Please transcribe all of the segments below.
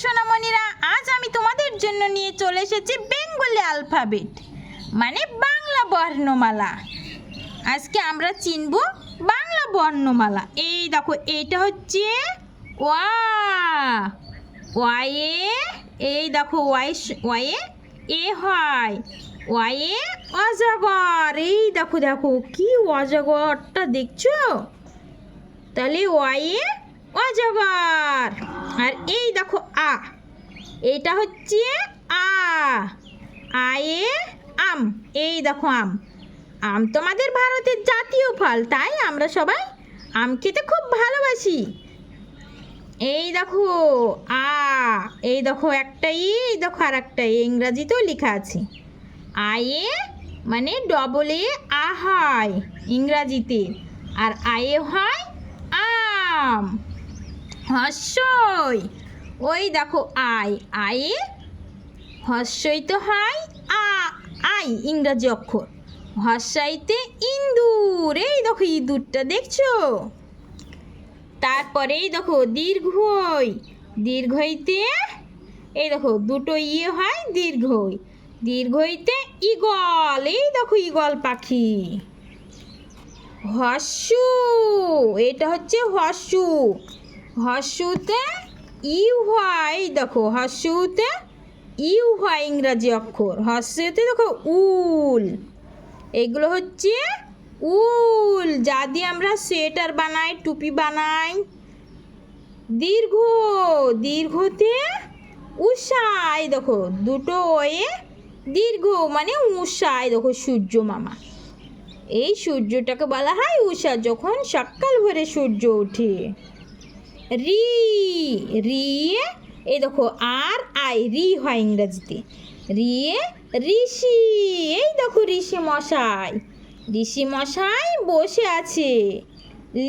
সোনামণিরা, আজ আমি তোমাদের জন্য নিয়ে চলে এসেছি বেঙ্গলি অ্যালফাবেট মানে বাংলা বর্ণমালা। আজকে আমরা চিনব বাংলা বর্ণমালা। এই দেখো, এইটা হচ্ছে ওয়া, ওয়ায়ে। এই দেখো ওয়ায়ে এ হয়, ওয়ায়ে অজগর। এই দেখো দেখো কি অজগরটা দেখছো? তাহলে ওয়ায়ে অজগর। আর এই দেখো আ, এটা হচ্ছে আ, আয়ে আম। এই দেখো আম, আম তো আমাদের ভারতের জাতীয় ফল, তাই আমরা সবাই আম খেতে খুব ভালোবাসি। এই দেখো আ, এই দেখো একটা এই দেখো আর একটা ইংরাজিতেও লেখা আছে আয়ে, মানে ডবল এ আ হয় ইংরাজিতে, আর আয়ে হয় আম। হর্ষই, ওই দেখো আই, আয়ে হর্ষই তো হয় আই ইংরাজি অক্ষর, হর্ষাইতে ইন্দুর। এই দেখো ইঁদুরটা দেখছো? তারপরে এই দেখো দীর্ঘই, দীর্ঘইতে এই দেখো দুটো ইয়ে হয় দীর্ঘই, দীর্ঘইতে ঈগল। এই দেখো ঈগল পাখি। হর্ষু, এটা হচ্ছে হর্ষু, হর্ষুতে ইউ হয়। এই দেখো হর্ষুতে ইউ হয় ইংরাজি অক্ষর, হর্ষুতে দেখো উল। এগুলো হচ্ছে উল, যা দিয়ে আমরা সোয়েটার বানাই, টুপি বানাই। দীর্ঘ, দীর্ঘতে উষা। এই দেখো দুটো ওয়ে দীর্ঘ মানে উষা। এই দেখো সূর্য মামা, এই সূর্যটাকে বলা হয় উষা, যখন সকাল ভোরে সূর্য ওঠে। রি, রি এই দেখো আর আই রি হয় ইংরাজিতে, রিয়ে ঋষি। এই দেখো ঋষি মশাই, ঋষি মশাই বসে আছে।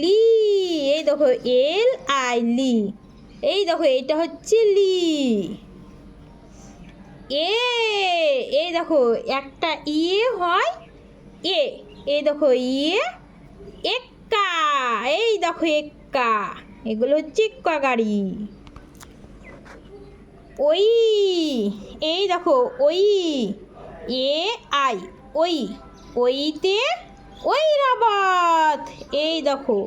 লি, এই দেখো এল আই লি। এই দেখো এটা হচ্ছে লি। এ, এই দেখো একটা ইয়ে হয় এ। এই দেখো ইয়ে এক্কা। এই দেখো এক্কা, এগুলো হচ্ছে এক্কা গাড়ি। ওই, এই দেখো ওই এ আই ওই, ওইতে ঐরাবত। এই দেখো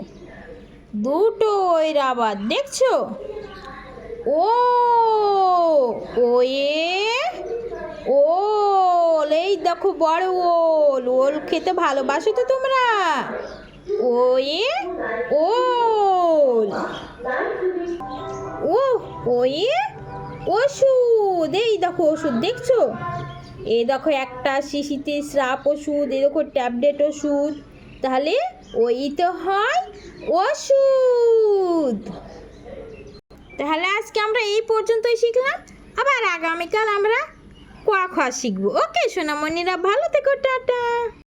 দুটো ঐরাবত দেখছো? ও, ওয়ে ওল। এই দেখো বড় ওল, ওল খেতে ভালোবাসো তো তোমরা? ওয়ে ওল। ও, ওয়ে ওষুধ। এই দেখো ওষুধ দেখছো? এই দেখো একটা শিশিতে স্রাপ ওষুধ, এই দেখো ট্যাবলেট ওষুধ, তাহলে ওই তো হয় ওষুধ। তাহলে আজকে আমরা এই পর্যন্তই শিখলাম, আবার আগামীকাল আমরা ক খ শিখবো। ওকে সোনামণিরা, ভালো থেকো, টাটা।